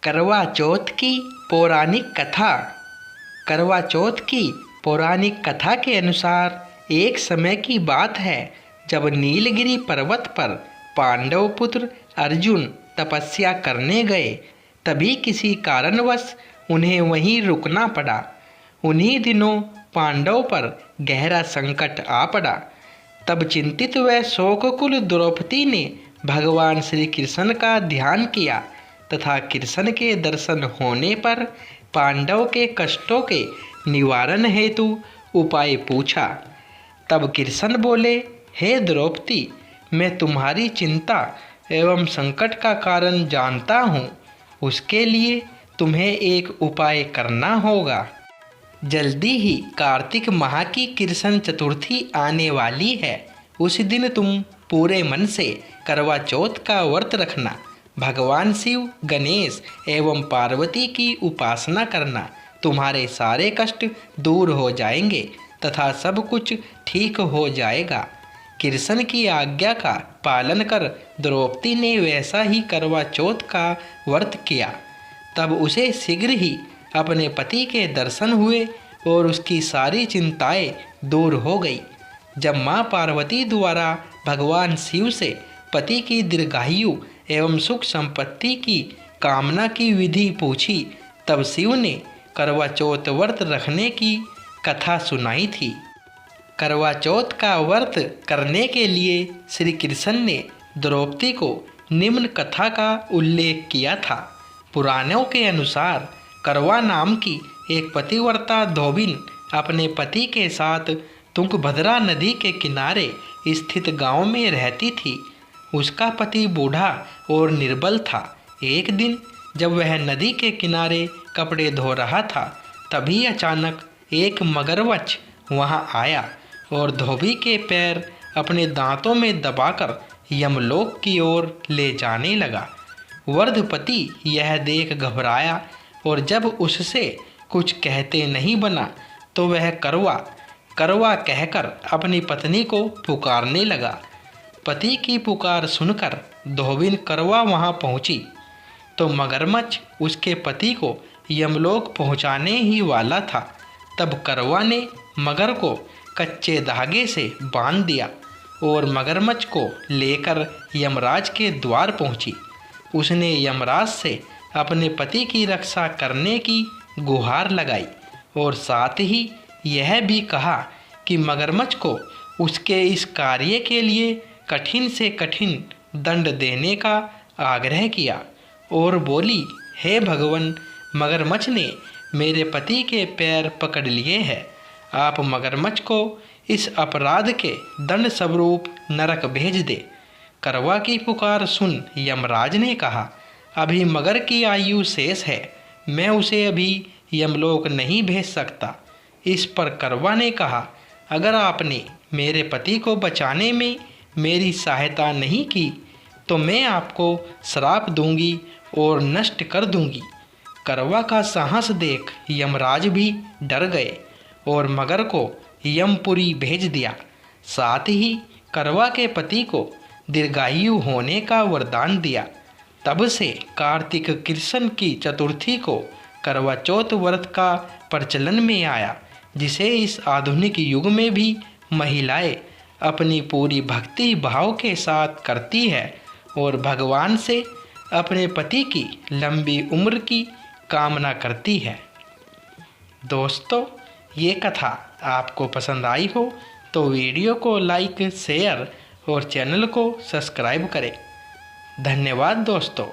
करवा चौथ की पौराणिक कथा। करवा चौथ की पौराणिक कथा के अनुसार एक समय की बात है जब नीलगिरी पर्वत पर पांडव पुत्र अर्जुन तपस्या करने गए। तभी किसी कारणवश उन्हें वहीं रुकना पड़ा। उन्हीं दिनों पांडव पर गहरा संकट आ पड़ा। तब चिंतित व शोककुल द्रौपदी ने भगवान श्री कृष्ण का ध्यान किया तथा कृष्ण के दर्शन होने पर पांडव के कष्टों के निवारण हेतु उपाय पूछा। तब कृष्ण बोले, हे द्रौपदी, मैं तुम्हारी चिंता एवं संकट का कारण जानता हूँ। उसके लिए तुम्हें एक उपाय करना होगा। जल्दी ही कार्तिक माह की कृष्ण चतुर्थी आने वाली है। उस दिन तुम पूरे मन से करवा चौथ का व्रत रखना। भगवान शिव, गणेश एवं पार्वती की उपासना करना। तुम्हारे सारे कष्ट दूर हो जाएंगे तथा सब कुछ ठीक हो जाएगा। कृष्ण की आज्ञा का पालन कर द्रौपदी ने वैसा ही करवा चौथ का व्रत किया। तब उसे शीघ्र ही अपने पति के दर्शन हुए और उसकी सारी चिंताएं दूर हो गई। जब माँ पार्वती द्वारा भगवान शिव से पति की दीर्घायु एवं सुख संपत्ति की कामना की विधि पूछी, तब शिव ने करवा चौथ व्रत रखने की कथा सुनाई थी। करवा चौथ का व्रत करने के लिए श्री कृष्ण ने द्रौपदी को निम्न कथा का उल्लेख किया था। पुराणों के अनुसार करवा नाम की एक पतिव्रता धोबिन अपने पति के साथ तुंगभद्रा नदी के किनारे स्थित गांव में रहती थी। उसका पति बूढ़ा और निर्बल था। एक दिन जब वह नदी के किनारे कपड़े धो रहा था, तभी अचानक एक मगरमच्छ वहां आया और धोबी के पैर अपने दांतों में दबाकर यमलोक की ओर ले जाने लगा। वर्धपति यह देख घबराया और जब उससे कुछ कहते नहीं बना तो वह करवा करवा कहकर अपनी पत्नी को पुकारने लगा। पति की पुकार सुनकर धोबिन करवा वहां पहुंची तो मगरमच्छ उसके पति को यमलोक पहुंचाने ही वाला था। तब करवा ने मगर को कच्चे धागे से बांध दिया और मगरमच्छ को लेकर यमराज के द्वार पहुंची। उसने यमराज से अपने पति की रक्षा करने की गुहार लगाई और साथ ही यह भी कहा कि मगरमच्छ को उसके इस कार्य के लिए कठिन से कठिन दंड देने का आग्रह किया और बोली, हे भगवान, मगरमच्छ ने मेरे पति के पैर पकड़ लिए हैं। आप मगरमच्छ को इस अपराध के दंड स्वरूप नरक भेज दे। करवा की पुकार सुन यमराज ने कहा, अभी मगर की आयु शेष है, मैं उसे अभी यमलोक नहीं भेज सकता। इस पर करवा ने कहा, अगर आपने मेरे पति को बचाने में मेरी सहायता नहीं की तो मैं आपको श्राप दूंगी और नष्ट कर दूंगी। करवा का साहस देख यमराज भी डर गए और मगर को यमपुरी भेज दिया। साथ ही करवा के पति को दीर्घायु होने का वरदान दिया। तब से कार्तिक कृष्ण की चतुर्थी को करवा चौथ व्रत का प्रचलन में आया, जिसे इस आधुनिक युग में भी महिलाएं अपनी पूरी भक्ति भाव के साथ करती है और भगवान से अपने पति की लंबी उम्र की कामना करती है। दोस्तों, ये कथा आपको पसंद आई हो तो वीडियो को लाइक, शेयर और चैनल को सब्सक्राइब करें। धन्यवाद दोस्तों।